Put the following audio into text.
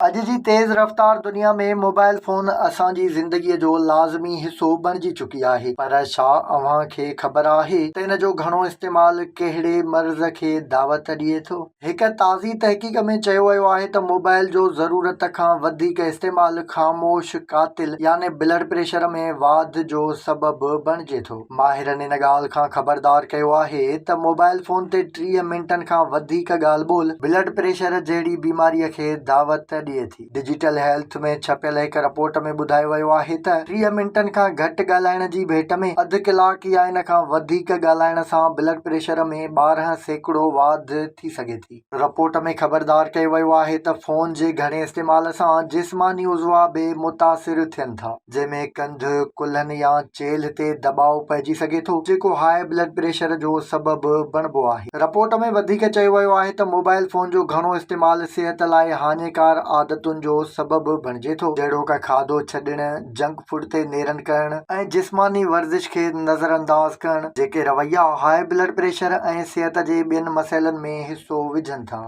अॼु जी तेज़ रफ़्तार दुनिया में मोबाइल फ़ोन असांजी ज़िंदगीअ जो लाज़मी हिसो बणिजी चुकी आहे। पर छा अव्हांखे ख़बर आहे त इन जो घणो इस्तेमालु कहिड़े मर्ज़ खे दावत ॾिए थो? हिक ताज़ी तहक़ीक़ में चयो वियो आहे त मोबाइल जो ज़रूरत खां वधीक इस्तेमालु ख़ामोश क़ातिल याने ब्लड प्रेशर में वाध जो सबबु बणिजे थो। माहिरनि इन ॻाल्हि खां ख़बरदार कयो आहे त मोबाइल फ़ोन ते 30 मिंटनि खां वधीक ॻाल्हि ॿोल ब्लड प्रेशर जहिड़ी बीमारीअ खे दावत ॾिए थी। डिजिटल हेल्थ में छपियल हिक रिपोर्ट में ॿुधायो वियो आहे त 30 मिंटनि खां घटि ॻाल्हाइण जी भेट में अधु कलाक या इन खां वधीक ॻाल्हाइण सां ब्लड प्रेशर में 12 सैकड़ो वाध थी सघे थी। रिपोर्ट में ख़बरदार कयो वियो आहे त फ़ोन जे घणे इस्तेमाल सां जिस्मानी उज़वा बि मुतासिर थियनि था, जंहिंमें कंधु, कुल्हनि या चेल्हि ते दबाव पइजी सघे थो, जेको हाई ब्लड प्रेशर जो सबबु बणिबो आहे। रिपोर्ट में वधीक चयो वियो आहे त मोबाइल फ़ोन जो घणो इस्तेमालु सिहत लाइ हानिकार आदतुनि जो सबबु बणिजे थो, जहिड़ोकि खाधो छॾणु, जंक फूड ते नेरनि करणु ऐं जिस्मानी वर्ज़िश खे नज़रअंदाज़ करणु, जेके रवैया हाई ब्लड प्रेशर ऐं सिहत जे ॿियनि मसइलनि में हिसो विझनि था।